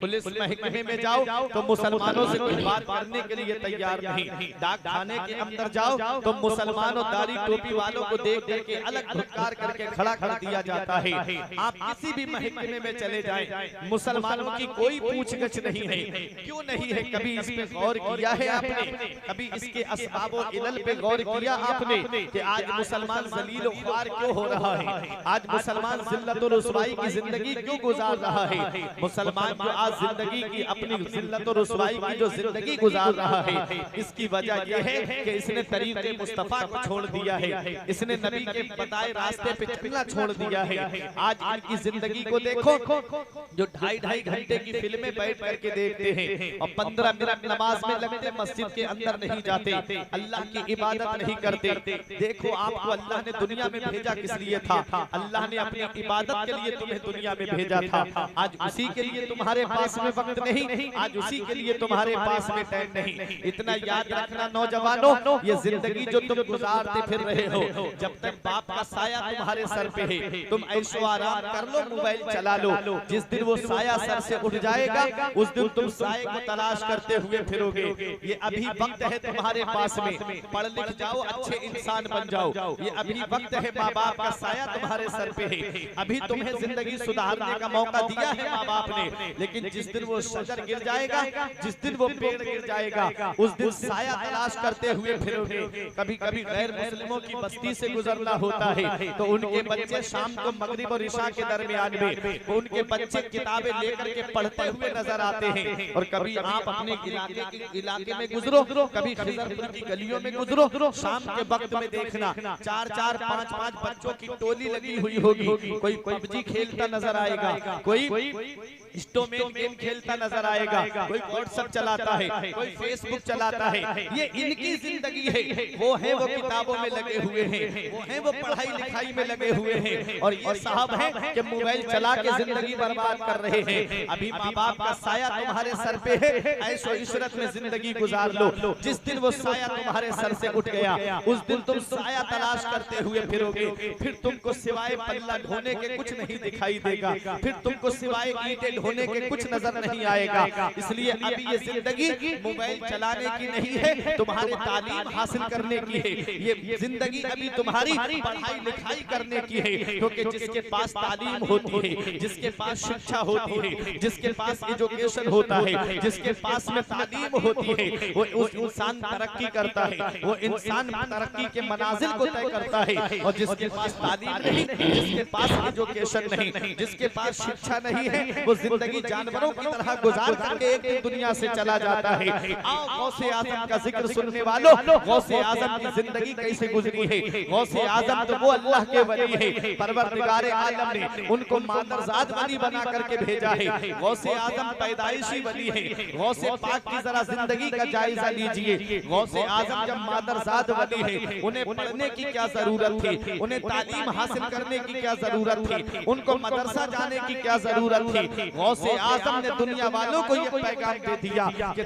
Police महकमे में जाओ तो मुसलमानों से कोई बात करने के लिए तैयार नहीं। डाक खाने के अंदर जाओ तो मुसलमानों दाढ़ी टोपी वालों को देख देख के अलग धुतकार करके खड़ा कर दिया जाता है। आप किसी भी महकमे में चले जाएं, मुसलमानों की कोई पूछगछ नहीं है। क्यों नहीं है? कभी इस पे गौर किया है आपने? कभी इसके असबाब व इलल पे गौर किया आपने कि आज मुसलमान जलील व ख्वार क्यों हो रहा है? आज मुसलमान जिल्लत और रुसवाई की जिंदगी क्यों गुजार रहा है? मुसलमान जो आज जिंदगी की अपनी जिल्लत और रुसवाई की जो जिंदगी गुजार रहा है, इसकी वजह यह है कि इसने तरीक़े मुस्तफा को छोड़ दिया है, इसने नबी के बताए रास्ते पे चलना छोड़ दिया है। आज इनकी जिंदगी को देखो, जो 2.5 घंटे की फिल्में बैठ करके देखते हैं और 15 मिनट नमाज में लगते, मस्जिद के अंदर नहीं जाते, अल्लाह की इबादत नहीं करते। देखो आपको अल्लाह ने दुनिया में भेजा किस लिए था? अल्लाह ने अपनी इबादत के लिए तुम्हें दुनिया में भेजा था। आज उसी के लिए तुम्हारे पास में वक्त नहीं, आज उसी के लिए तुम्हारे पास में टाइम नहीं। इतना याद रखना नौजवानों, ये जिंदगी जो तुम गुजारते फिर रहे हो, जब तक बाप का साया तुम्हारे सर पे है, तुम ऐशो आराम कर लो, मोबाइल चला लो। जिस दिन वो साया सर से उठ जाएगा, उस दिन तुम साये को तलाश करते हुए फिरोगे। ये अभी वक्त है तुम्हारे पास में, पढ़ लिख जाओ, अच्छे इंसान बन जाओ। ये अभी वक्त है, माँ बाप का साया तुम्हारे सर पे है। अभी तुम्हें जिंदगी सुधारने का मौका दिया है माँ बाप ने, लेकिन जिस दिन वो शजर गिर जाएगा, जिस दिन वो पेड़ गिर जाएगा, उस दिन साया तलाश करते हुए फिरोगे। कभी कभी गैर मुस्लिमों की बस्ती से गुजरना होता है तो उनके बच्चे शाम को मगरिब और इशा के दरमियान में उनके बच्चे किताबें लेकर के पढ़ते हुए नजर आते हैं। और कभी आप अपने इलाके में गुजरो, कभी खिजरपुर की गलियों में गुजरो, शाम के वक्त में देखना 4-4, 5-5 बच्चों की टोली लगी हुई होगी। कोई पबजी खेलता नजर आएगा, कोई स्टोमेन गेम खेलता नजर आएगा, कोई व्हाट्सएप चलाता है, कोई फेसबुक चलाता है। ये इनकी जिंदगी है। वो है वो किताबों में लगे हुए हैं, वो है वो पढ़ाई लिखाई में लगे हुए हैं, और ये साहब हैं कि मोबाइल चला के जिंदगी बर्बाद कर रहे हैं। अभी माँ बाप का साया तुम्हारे सर पे है, ऐशो इशरत में जिंदगी गुजार लो। जिस दिन वो साया तुम्हारे सर से उठ गया, उस दिन तुम साया तलाश करते हुए फिरोगे। फिर तुमको सिवाय पल्ला ढोने के कुछ नहीं दिखाई देगा, फिर तुमको सिवाय ईंटें होने के कुछ नजर नहीं आएगा। इसलिए अभी ये जिंदगी मोबाइल चलाने की नहीं है, तुम्हारे तालीम हासिल करने की है। ये जिंदगी अभी तुम्हारी पढ़ाई लिखाई करने की है, क्योंकि जिसके पास तालीम होती है, जिसके पास शिक्षा होती है, जिसके पास एजुकेशन होता है, जिसके पास में तालीम होती है, वो उस इंसान तरक्की करता है, वो इंसान तरक्की के मनाजिल को तय करता है। और जिसके पास तालीम नहीं, जिसके पास एजुकेशन नहीं, जिसके पास शिक्षा नहीं है, वो जिंदगी जानवरों की तरह गुजार करके एक दिन दुनिया से चला जाता है। आओ गौसे आजम का जिक्र सुनने वालों, गौसे आजम की जिंदगी कैसे गुजरी है। गौसे आजम तो वो अल्लाह के वली है, परवरदिगारे आलम ने उनको मादरजाद वली बना करके भेजा है। गौसे आजम पैदाइशी वली है। गौसे पाक की जरा जिंदगी का जायजा लीजिए। गौसे आजम जब मादरजाद वली है, उन्हें पढ़ने की क्या जरूरत थी, उन्हें तालीम हासिल करने की क्या जरूरत थी, उनको मदरसा जाने की क्या जरूरत थी। गौसे आजम ने दुनिया वालों को ये पैगाम दे दिया कि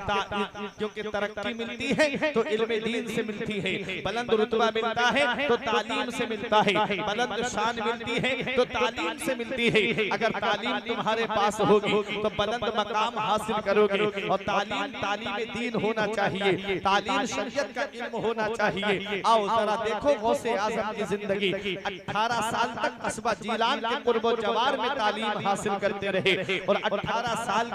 क्योंकि तरक्की मिलती है तो इल्मे दीन से मिलती है, बुलंद रुतबा मिलता है तो तालीम से मिलता है, बुलंद शान मिलती है तो तालीम से मिलती है। अगर तालीम तुम्हारे पास होगी तो बुलंद मकाम हासिल करोगे। और तालीम दीन होना चाहिए, तालीम शरीयत का इल्म होना चाहिए। आओ जरा देखो गौसे आजम की जिंदगी। 18 साल तक कस्बा जीलान के कुर्बो जवार में तालीम हासिल करते रहे, और 18 साल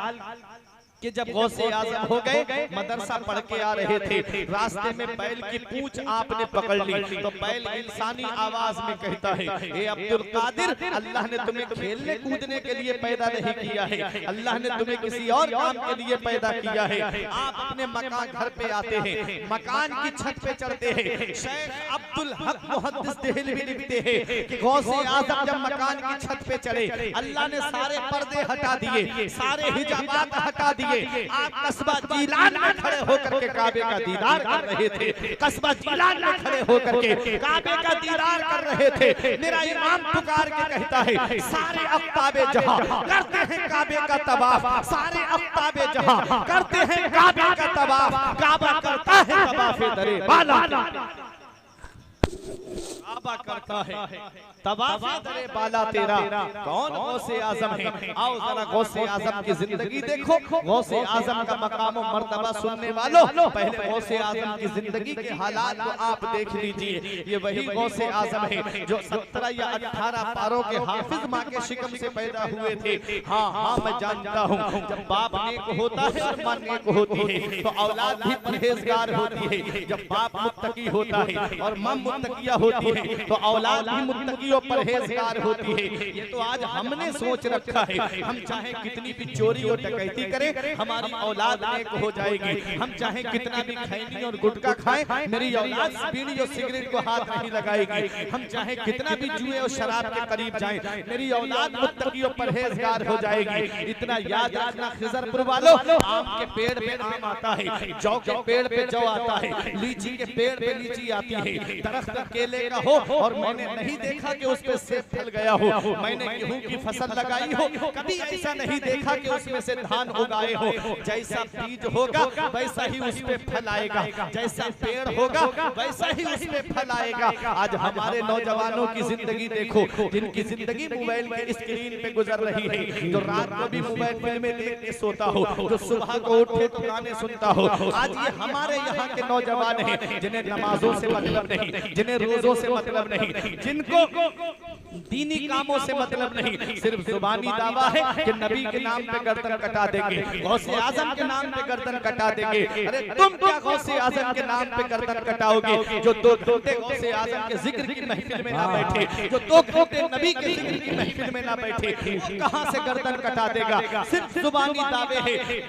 कि जब गौसे आजम हो गए, मदरसा पढ़ के आ रहे थे, रास्ते में बैल की पूंछ आपने पकड़ ली तो बैल इंसानी आवाज में कहता है, ए अब्दुल कादिर, अल्लाह ने तुम्हें खेलने कूदने के लिए पैदा नहीं किया है, अल्लाह ने तुम्हें किसी और काम के लिए पैदा किया है। आप अपने मकान घर पे आते हैं, मकान की छत पे चढ़ते हैं। शेख अब्दुल हक मुहद्दिस देहलवी लिखते हैं कि गौसे आजम जब मकान की छत पे चढ़े, अल्लाह ने सारे पर्दे हटा दिए, सारे हिजाबात हटा दिए। आप कस्बा जीलान में खड़े होकर के काबे का दीदार कर रहे थे, कस्बा जीलान में खड़े होकर के काबे का दीदार कर रहे थे। मेरा इमाम पुकार के कहता है, सारे अफ्ताबे जहां करते हैं काबे का तवाफ, सारे अफ्ताबे जहां करते हैं काबे का तवाफ, काबा करता है तवाफे दरे बाला। आबा करता है तवाफ़े दरे बाला तेरा कौन गौसे आजम है। आओ जरा गौसे आजम की जिंदगी देखो, गौसे आजम का मकाम और मर्तबा सुनने वालों, पहले गौसे आजम की जिंदगी के हालात को आप देख लीजिए। ये वही गौसे आजम है जो 17 या 18 पारों के हाफिज माँ के शिकम से पैदा हुए थे। हाँ हाँ मैं जानता हूँ, जब बाप नेक होता है और माँ नेक होती है तो औलाद भी परहेजगार होती है। जब बाप मुत्तकी होता है और माँ मुत्तकिया होती है तो औलाद भी मुत्तकी और परहेजगार होती है। ये तो आज हमने सोच रखा है, हम चाहे कितनी भी चोरी और डकैती करें हमारी औलाद नेक हो जाएगी। हम चाहे कितना भी खैनी और गुटखा खाएं मेरी औलाद बीड़ी और सिगरेट को हाथ नहीं लगाएगी। हम चाहे कितना भी जुए और शराब के करीब जाएं मेरी औलाद मुत्तकी और परहेजगार हो जाएगी। इतना याद रखना खिजरपुर वालों, आम के पेड़ पे आम आता है, जौ के पेड़ पे जौ आता है, लीची के पेड़ पे लीची आती है। दरख्त केले का हो और मैंने नहीं देखा कि उस पे सेब फल गया हो, मैंने गेहूं की फसल लगाई हो, कभी ऐसा नहीं देखा कि उसमें से धान उगाए हो। जैसा बीज होगा वैसा ही उस पे फल आएगा, जैसा पेड़ होगा वैसा ही उस पे फल आएगा। आज हमारे नौजवानों की जिंदगी देखो, जिनकी जिंदगी मोबाइल के स्क्रीन पे गुजर रही है, जो रात को भी मोबाइल फिल्में देख के सोता हो, जो सुबह को उठे तो गाने सुनता हो। आज ये हमारे यहाँ के नौजवान हैं जिन्हें नमाजों से मतलब नहीं, जिन्हें रोजों से मतलब नहीं, जिनको दीनी कामों से मतलब नहीं, सिर्फ जुबानी दावा है कि नबी के नाम पे गर्दन कटा देंगे, गौसे आजम के नाम पे गर्दन कटा देंगे। अरे तुम क्या गौसे आजम के नाम पे गर्दन कटाओगे जो 2 घंटे गौसे आजम के जिक्र की महफिल में ना बैठे, जो 2 घंटे नबी के जिक्र की महफिल में ना बैठे, कहां से गर्दन कटा देगा। सिर्फ जुबानी दावे है,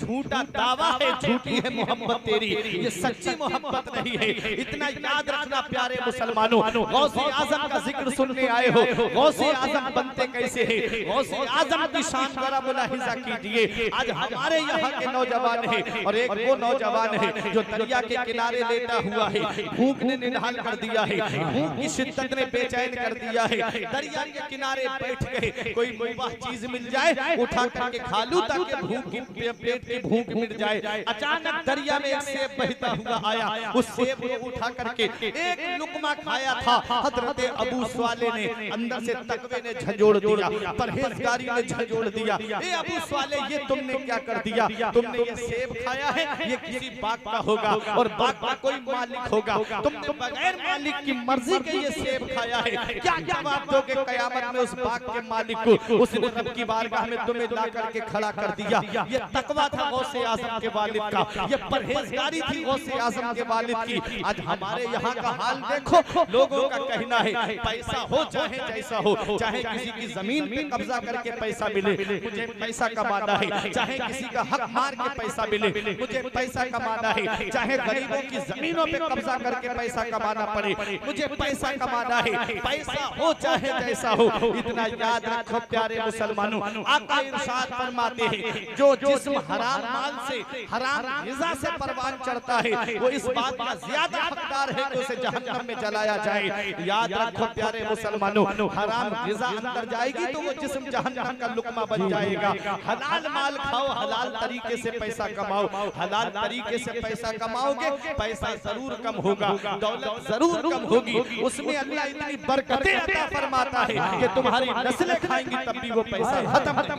झूठा दावा है, झूठी है मोहब्बत तेरी, ये सच्ची मोहब्बत नहीं है। इतना याद रखना प्यारे मुसलमानों, गौसे आजम का जिक्र सुनने आए हो, गौसे आजम बनते कैसे हैं, गौसे आजम की शान जरा मुलाहिजा कीजिए। आज हमारे यहाँ के नौजवान हैं और एक वो नौजवान है जो दरिया के किनारे लेटा हुआ है, भूख ने निढाल कर दिया है, भूख की शिद्दत ने बेचैन कर दिया है। दरिया के किनारे बैठ गए, कोई मुबाह चीज मिल जाए उठा करके खा लूं ताकि भूख की पेट की भूख मिट जाए। अचानक दरिया में एक सेब बहता हुआ आया, उस सेब को उठा करके एक लुकमा खाया था हजरत अबू स्वाले ने, अंदर से तकवे ने झंझोड़ दिया, परहेजगारी ने झंझोड़ दिया। ए अबू स्वाले ये तुमने क्या कर दिया, तुमने ये सेब खाया है, ये किसी बाग का होगा और बाग का कोई मालिक होगा, तुमने बगैर मालिक की मर्जी के ये सेब खाया है, क्या जवाब दोगे कयामत में उस बाग के मालिक को। उसने रब की बारगाह में तुम्हें ला करके खड़ा कर दिया। ये तकवा था गौसे आजम के वालिद का, ये परहेजगारी थी गौसे आजम के वालिद की। आज हमारे यहाँ का हाल देखो, लोगों का कहना है पैसा हो चाहे जैसा हो, चाहे किसी की जमीन पे कब्जा करके पैसा मिले मुझे पैसा कमाना है, चाहे किसी का हक मार के पैसा मिले मुझे पैसा कमाना है, चाहे गरीबों की जमीनों पे कब्जा करके पैसा कमाना पड़े मुझे पैसा कमाना है, पैसा हो चाहे जैसा हो। इतना याद रखो प्यारे मुसलमानों, आका इरशाद फरमाते हैं जो जिस्म हराम माल से हराम ग़िज़ा से परवान चढ़ता है वो इस बात का ज्यादा हकदार है कि उसे जहन्नम में जलाया जाए। याद रखो प्यारे मुसलमानों, हराम ग़िज़ा अंदर जाएगी तो वो जिस्म जहन्नम का लुकमा बन जाएगा। हलाल माल खाओ, हलाल तरीके से पैसा कमाओ, हलाल तरीके से पैसा कमाओगे पैसा जरूर कम होगा, दौलत जरूर कम होगी, उसमें अल्लाह इतनी बरकतें अता फरमाता है कि तुम्हारी नस्लें खाएंगी तब भी वो पैसा खत्म नहीं।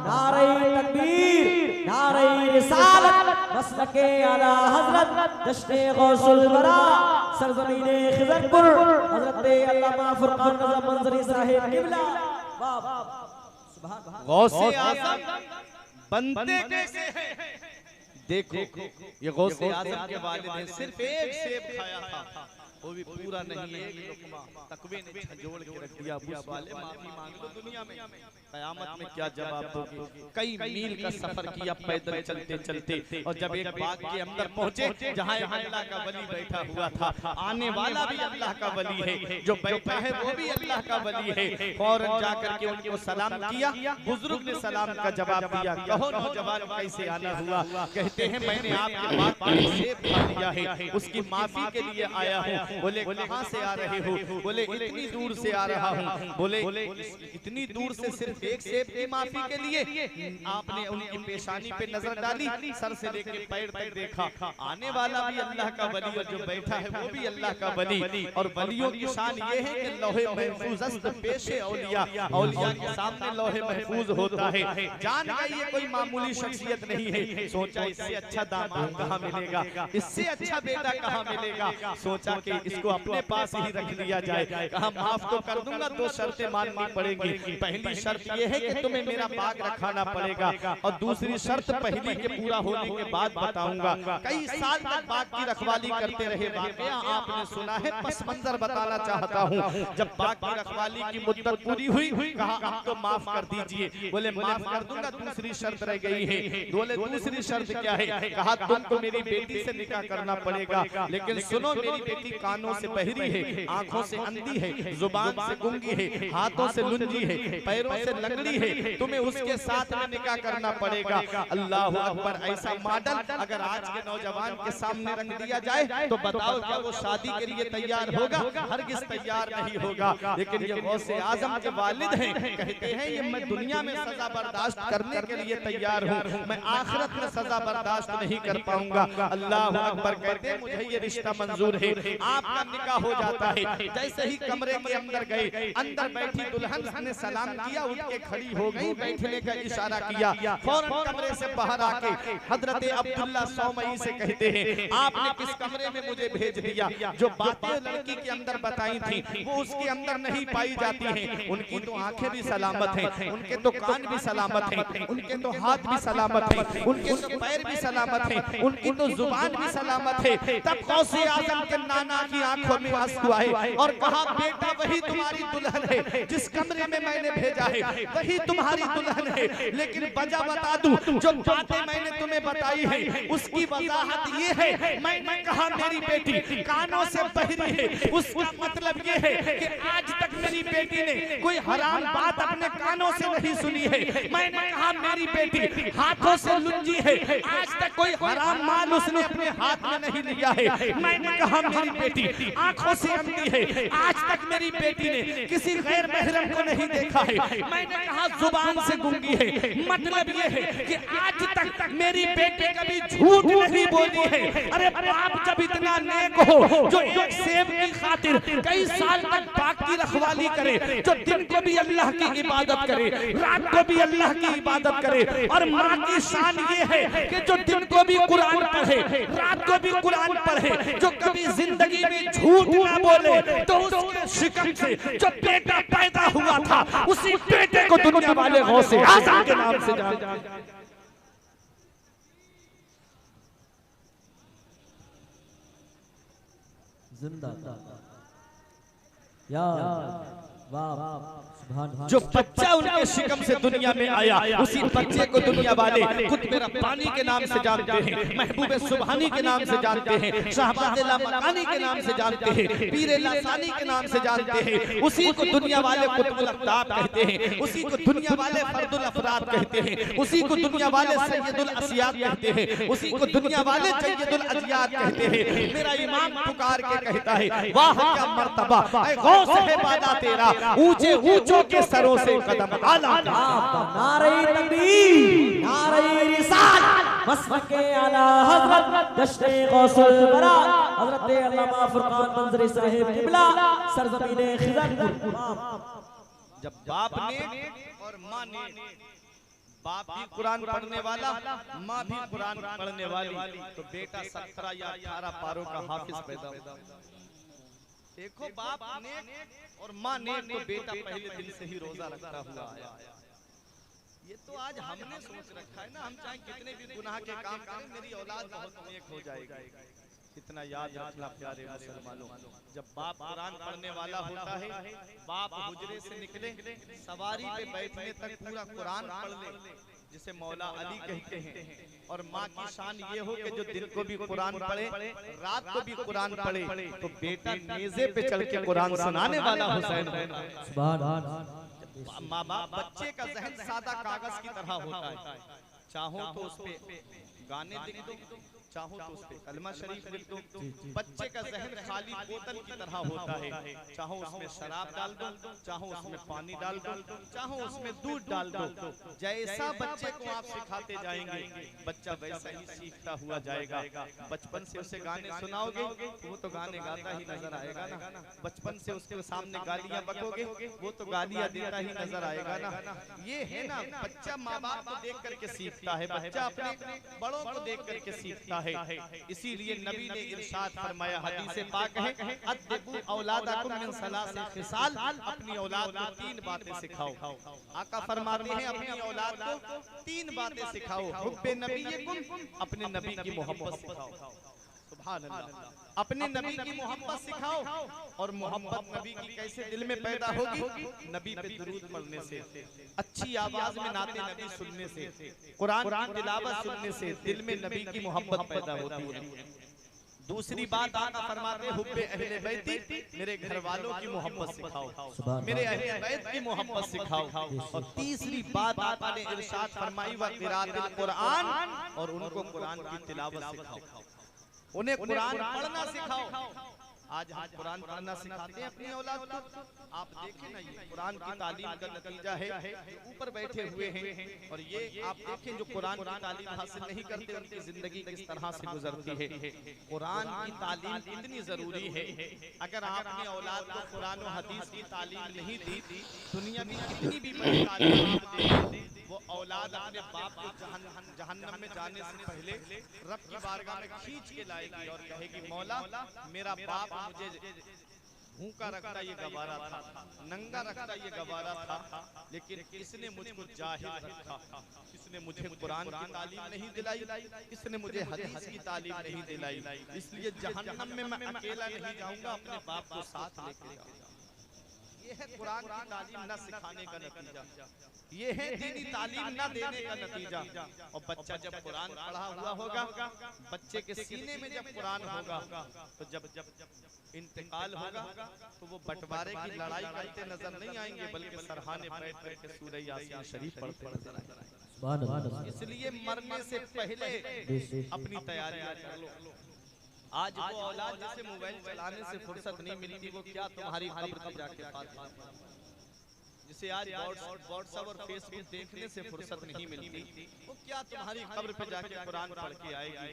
नारे तकबीर, नारे रिसालत, मसलके आला हज़रत, जश्न गौसुल वरा, सरज़मीने खिज़रपुर, हज़रत अल्लामा फुरकान रज़ा मंज़री साहिब किबला। गौसे आज़म बनते कैसे हैं देखो, ये गौसे आज़म के वालिद हैं, सिर्फ एक सेब खाया था वो भी पूरा नहीं, एक लुकमा तकवे ने झंझोड़ के रख दिया। अबू स्वाले माफी मांग लो दुनिया में, कयामत में क्या जवाब दोगे। कई मील का सफर किया पैदल चलते चलते और जब एक बाग के अंदर पहुंचे जहाँ अल्लाह का वली बैठा हुआ था, आने वाला भी अल्लाह का वली है, जो बैठा है वो भी अल्लाह का वली है। फौरन जाकर के उनको सलाम किया, बुजुर्ग ने सलाम का जवाब दिया। कहो नौजवान कैसे आना हुआ, कहते हैं मैंने आपके बाग में सेब खा लिया है, उसकी माफी के लिए आया हूँ। बोले कहाँ से आ रहे हो? बोले इतनी दूर से आ रहा हूँ। बोले इतनी दूर से सिर्फ एक सेब की माफी के लिए? आपने उनकी पेशानी पे नजर डाली, सर से लेके पैर तक देखा। आने वाला भी अल्लाह का वली और जो बैठा है वो भी अल्लाह का वली। और वलियों की शान ये है कि लौहे महफूज पेशे औलिया, औलिया के सामने लौहे महफूज होता है। जान गई ये कोई मामूली शख्सियत नहीं है। सोचा इससे अच्छा दामाद कहाँ मिलेगा, इससे अच्छा बेटा कहाँ मिलेगा। सोचा कि इसको अपने पास ही रख लिया जाए। कहा माफ तो कर दूंगा, दो शर्तें माननी पड़ेंगी। पहली शर्त ये है कि तुम्हें मेरा बाग रखाना पड़ेगा, और दूसरी शर्त पहली के पूरा होने के बाद बताऊंगा। कई साल तक बाग की रखवाली करते रहे, वाकया आपने सुना है। पस मंजर बताना चाहता हूँ। जब बाग की रखवाली की मुद्दत पूरी हुई, कहा अब तो माफ कर दीजिए। बोले माफ कर दूंगा, दूसरी शर्त रह गई है। बोले दूसरी शर्त क्या है? कहा तुमको मेरी बेटी से निकाह करना पड़ेगा, लेकिन सुनो मेरी बेटी कानों से बहरी है, आंखों से अंधी है, जुबान से गूंगी है, हाथों से लुंजी है, पैरों से लंगड़ी है। तुम्हें उसके साथ में निकाह करना पड़ेगा। अल्लाह अकबर। ऐसा मॉडल अगर आज के नौजवान के सामने रंग दिया जाए तो बताओ क्या वो शादी के लिए तैयार होगा? हरगिज तैयार नहीं होगा। लेकिन ये गौसे आजम के वालिद हैं, कहते हैं ये मैं दुनिया में सजा बर्दाश्त करने के लिए तैयार हूँ, मैं आखिरत में सजा बर्दाश्त नहीं कर पाऊंगा। अल्लाह अकबर। कहते हैं मुझे ये रिश्ता मंजूर है। आपका निकाह हो जाता है। जैसे ही कमरे के अंदर गए, अंदर बैठी दुल्हन ने सलाम किया, उठ के खड़ी हो गई, बैठने का इशारा किया। फौरन कमरे से बाहर आके हजरत अब्दुल्ला सौमई से कहते हैं आपने किस कमरे में मुझे भेज दिया? जो बातें लड़की के अंदर बताई थी वो उसके अंदर नहीं पाई जाती हैं। उनकी तो आंखें भी सलामत हैं, उनके तो कान भी सलामत हैं, उनके तो हाथ भी सलामत हैं, उनके तो पैर भी सलामत हैं, उनकी तो जुबान भी सलामत है। तब गौसे आजम के नाना की आंखों में आंसू आए और कहा बेटा वही तुम्हारी दुल्हन है, जिस कमरे में मैंने भेजा है वही तुम्हारी दुल्हन है। लेकिन वजह बता दूं, जो बातें मैंने तुम्हें बताई है उसकी वजाहत ये है, मैंने कहा मेरी बेटी कानों से बहरी है, उसका मतलब ये है कि आज तक मेरी बेटी ने कोई हराम बात अपने कानों से नहीं सुनी है। मैंने कहा मेरी बेटी हाथों से लुंजी है, आज तक कोई हराम माल उसने अपने हाथ में नहीं लिया है। मैंने कहा मेरी बेटी आंखों से अंधी है, आज तक मेरी बेटी ने किसी गैर महरम को नहीं देखा है। मैंने कहा जुबान से गूंगी है, मतलब ये है कि आज तक मेरी बेटी कभी झूठ नहीं बोली है। अरे बाप जब इतना नेक हो जो एक सेब की खातिर कई साल तक बाग की रखवाली करे, जो दिन को भी अल्लाह की इबादत करे, रात को भी अल्लाह की इबादत करे, और माँ की शान ये है कि जो दिन को भी कुरान पढ़े, रात को भी कुरान पढ़े, जो कभी जिंदगी में झूठ ना बोले, तो उसके शिकम से जो बेटा पैदा हुआ था उसी बेटे को दुनिया वाले गौसे आज़म के नाम से जानते हैं। जिंदा या वाह। जो बच्चा उनके शिकम से दुनिया में आया, उसी बच्चे को दुनिया वाले कुतुब रब्बानी के नाम से जानते हैं, महबूब सुबहानी के नाम से जानते हैं, शहबाज लामकानी के नाम से जानते हैं, पीर लासानी के नाम से जानते हैं। उसी को दुनिया वाले कुतुबुल अफ्ताब कहते हैं, उसी को दुनिया वाले फर्दुल अफराद कहते हैं, उसी को दुनिया वाले सैयदुल असियात कहते हैं, उसी को दुनिया वाले सैयदुल अजियात कहते हैं। मेरा इमाम पुकार के कहता है वाह क्या मर्तबा ऐ गौस है बादा तेरा, ऊंचे ऊंचों के सरों से कदम आला। नारे तकबीर, नारे रिसालत, मसलके आला हजरत दश्ते गौसुल बरा, हजरत अल्लामा फुरकान मंजरी साहिब किबला, सरजमीने खिज़र। जब बाप ने और माँ ने, बाप भी कुरान पढ़ने वाला, माँ भी कुरान पढ़ने वाली, तो बेटा 17 या 18 पारों का हाफिज पैदा होगा। देखो बाप नेक और माँ नेक, तो बेटा पहले दिन से ही रोजा रखता हुआ आया। ये तो आज हमने सोच रखा है ना, हम चाहे कितने भी गुनाह के काम करें, मेरी औलाद बहुत नेक हो जाएगी। इतना याद रखना प्यारे मुसलमानों, जब बाप कुरान पढ़ने वाला होता है, बाप हुजरे से निकले सवारी पे बैठने तक पूरा कुरान पढ़ ले, जिसे मौला अली कहते हैं। और माँ की शान ये हो कि जो दिन को भी कुरान पढ़े, रात को भी कुरान पढ़े, तो बेटा नेज़े पे चढ़ के कुरान सुनाने वाला हुसैन होगा। माँ बाप बच्चे का जहन सादा कागज की तरह होता है, चाहो तो उस पे गाने लिख दो, चाहो तो उस पे कलमा शरीफ लिख दो। बच्चे का जहन खाली बोतल की तरह होता है, चाहो उसमें शराब डाल दो, चाहो उसमें पानी डाल दो, चाहो उसमें दूध डाल दो। जैसा बच्चे को आप सिखाते जाएंगे बच्चा वैसा ही सीखता हुआ जाएगा। बचपन से उसे गाने सुनाओगे वो तो गाने गाता ही नजर आएगा ना। बचपन से उसके सामने गालियां बकोगे वो तो गालियां देता ही नजर आएगा ना। ये है ना, बच्चा माँ बाप को देख करके सीखता है, बच्चा अपने बड़ों को देख करके सीखता है। इसीलिए नबी ने इरशाद फरमाया, हदीस पाक है, अद्दिबू औलादकुम मिन सलासिल खिसाल, अपनी औलाद को 3 बातें सिखाओ। आका फरमाते हैं अपनी औलाद को 3 बातें सिखाओ। हुब्बे नबीयकुम, अपने नबी की मोहब्बत सिखाओ। सुभान अल्लाह, अपने नबी की मोहब्बत सिखाओ। और मोहब्बत नबी की कैसे दिल में पैदा होगी? नबी पे दुरूद पढ़ने से, अच्छी आवाज में नाते नबी सुनने से, कुरान की तिलावत सुनने से दिल में नबी की मोहब्बत पैदा होती है। दूसरी बात आका फरमाते हुब्बे अहले बैती, मेरे घर वालों की मोहब्बत सिखाओ, मेरे अहले बैत की मोहब्बत सिखाओ। और तीसरी बात आका ने इरशाद फरमाई व क़िराअतिल कुरान, और उनको कुरान की तिलावत सिखाओ, उन्हें कुरान पढ़ना सिखाओ। आज हम कुरान पढ़ना सिखाते हैं अपनी औलाद को। आप देखें ना, ये कुरान की तालीम का नतीजा है, ऊपर बैठे हुए हैं। और ये आप देखें जो कुरान की तालीम हासिल नहीं करते उनकी जिंदगी किस तरह से गुजरती है। कुरान की तालीम इतनी जरूरी है, अगर आपने औलाद को कुरान और हदीस की तालीम नहीं दी, दुनिया की कितनी भी बड़ी तालीम आप दें, वो औलाद अपने बाप को जहन्नम में जाने से पहले रब की बारगाह में खींच के लाएगी और कहेगी, मौला मेरा बाप मुझे भूखा रखता ये गवारा था, नंगा रखता ये गवारा था, लेकिन इसने मुझको जाहिल रखा, इसने मुझे कुरान की तालीम नहीं दिलाई, इसने मुझे हदीस की तालीम नहीं दिलाई, इसलिए जहन्नम में मैं अकेला नहीं जाऊंगा, अपने बाप को साथ लेके जाऊंगा। ये है कुरान की तालीम न सिखाने का नतीजा, ये है दीनी तालीम न देने का नतीजा। और बच्चा जब कुरान पढ़ा हुआ होगा, बच्चे के सीने में जब कुरान होगा, तो जब इंतकाल होगा तो वो बंटवारे की लड़ाई करते नजर नहीं आएंगे, बल्कि सरहाने बैठ करके सूरह यासीन शरीफ पढ़ते नजर आएंगे। इसलिए मरने से पहले अपनी तैयारियां कर लो। आज वो औलाद जिसे मोबाइल चलाने से फुर्सत नहीं मिलती, वो क्या तुम्हारी कब्र पर जाके पाती, जिसे आज व्हाट्सएप और फेसबुक देखने से फुर्सत नहीं मिलती, वो क्या तुम्हारी कब्र पे जाके कुरान पढ़ के आएगी।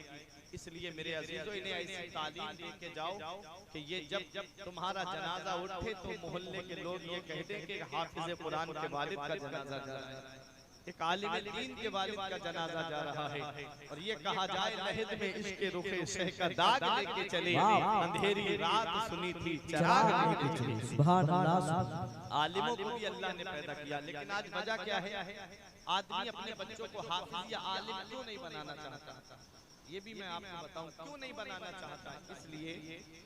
इसलिए मेरे अजीजों, इन्हें ऐसी तालीम दे के जाओ कि ये जब तुम्हारा जनाजा उठे तो मोहल्ले के लोग ये कह दें कि हाफिज कुरान के वालिद का जनाजा जा रहा है, एक आलिम दीन के वालिद का जनाजा जा रहा है। और ये कहा जाए लहद में इश्क रुखे शह का दाग लेके चले, अंधेरी रात सुनी थी चिराग लेके चले। सुभान अल्लाह। आलिमों को भी अल्लाह ने पैदा किया, लेकिन आज वजह क्या है? आदमी अपने बच्चों को हाफिज या आलिम क्यों नहीं बनाना चाहता? ये भी मैं आपको बताऊं क्यों नहीं बनाना चाहता। इसलिए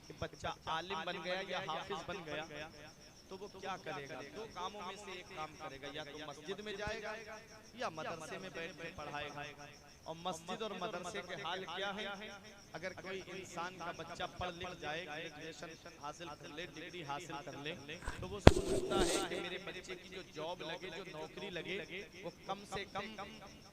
कि बच्चा आलिम बन गया या हाफिज बन गया तो वो क्या करेगा? 2 कामों में से एक काम करेगा, या तो मस्जिद में जाएगा या मदरसे में बैठ कर पढ़ाएगा। और मस्जिद और मदरसे के हाल क्या है? अगर कोई इंसान का बच्चा पढ़ लिख जाए, ग्रेजुएशन हासिल कर ले, डिग्री हासिल कर ले, तो वो सोचता है कि मेरे बच्चे की जो जॉब लगे, जो नौकरी लगे, वो कम से कम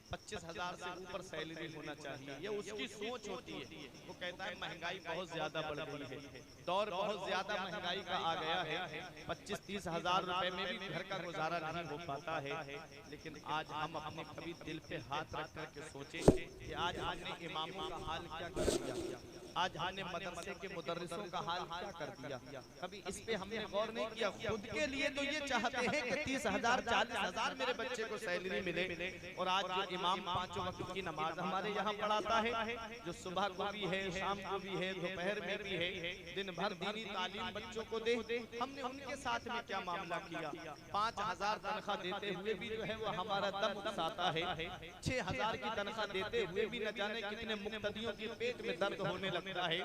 25,000 से ऊपर सैलरी होना चाहिए। ये उसकी सोच होती है। वो कहता है महंगाई बहुत ज्यादा बढ़ गई है, दौर बहुत ज्यादा महंगाई का आ गया है, 25-30 हजार रुपए में भी घर का गुजारा नहीं हो पाता है। लेकिन आज हम अपने कभी दिल पे हाथ रख करके सोचे कि आज हमने इमामों का हाल क्या कर दिया, आज हमने मदरसे के मुदर्रिसों का हाल क्या कर दिया। कभी इस पे हमने गौर नहीं किया। खुद के लिए तो ये चाहते हैं कि 30,000 40,000 मेरे बच्चे को सैलरी मिले। और आज जो इमाम 5 वक्त की नमाज हमारे यहाँ पढ़ाता है, जो सुबह को भी है, शाम को भी है, दोपहर में भी है, दिन भर दीनी तालीम बच्चों को दे, हमने उनके साथ में क्या मामला किया? 5,000 तनख्वाह देते हुए भी जो है वो हमारा दम उकसाता है, 6,000 की तनख्वाह देते हुए भी न जाने कितने मुक्तदियों के पेट में दर्द होने लगता है।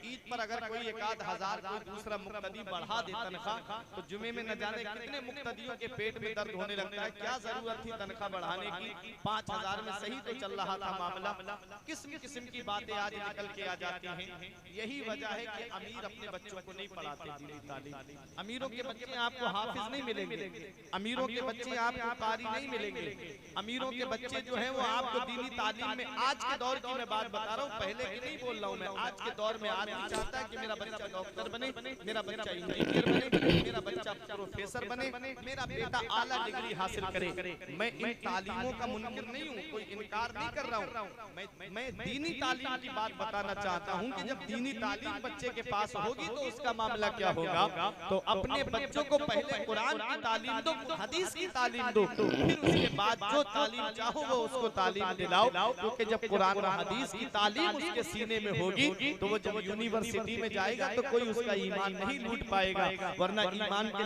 ईद पर अगर कोई 1,000 कोई दूसरा मुक्तदी बढ़ा दे तनख्वाह, तो जुमे में न जाने कितने मुक्तदियों के पेट में दर्द होने लगता है। क्या जरूरत थी तनख्वाह बढ़ाने की? 5,000 बाजार में सही तो चल रहा था मामला, किस्म किस्म की बातें आज निकल के आ जाती हैं। यही वजह है कि अमीर अपने बच्चों को नहीं पढ़ाते दीनी तालीम। अमीरों के बच्चे आपको हाफिज नहीं मिलेंगे, अमीरों के बच्चे आपको कारी नहीं मिलेंगे, अमीरों के बच्चे जो है वो आपको दीनी तालीम में, आज के दौर की मैं बात बता रहा हूँ, पहले की नहीं बोल रहा हूँ मैं, आज के दौर में आदमी चाहता है कि मेरा बच्चा डॉक्टर बने, मेरा बच्चा इंजीनियर बने, मेरा बच्चा प्रोफेसर बने, मेरा बेटा आला डिग्री हासिल करे। मैं इन तालीमों का मुनकिर नहीं हूँ, कोई इनकार नहीं कर रहा हूँ, मैं दीनी तालीम की बात बताना चाहता हूँ कि जब दीनी तालीम बच्चे के पास होगी तो उसका मामला क्या होगा। तो अपने बच्चों को पहले कुरान की तालीम दो, हदीस की तालीम दो, फिर उसके बाद जो तालीम चाहो वो उसको तालीम दिलाओ, क्योंकि जब कुरान और हदीस की तालीम उसके सीने में होगी तो वो जब यूनिवर्सिटी में जाएगा तो कोई उसका ईमान नहीं लूट पाएगा, वरना ईमान के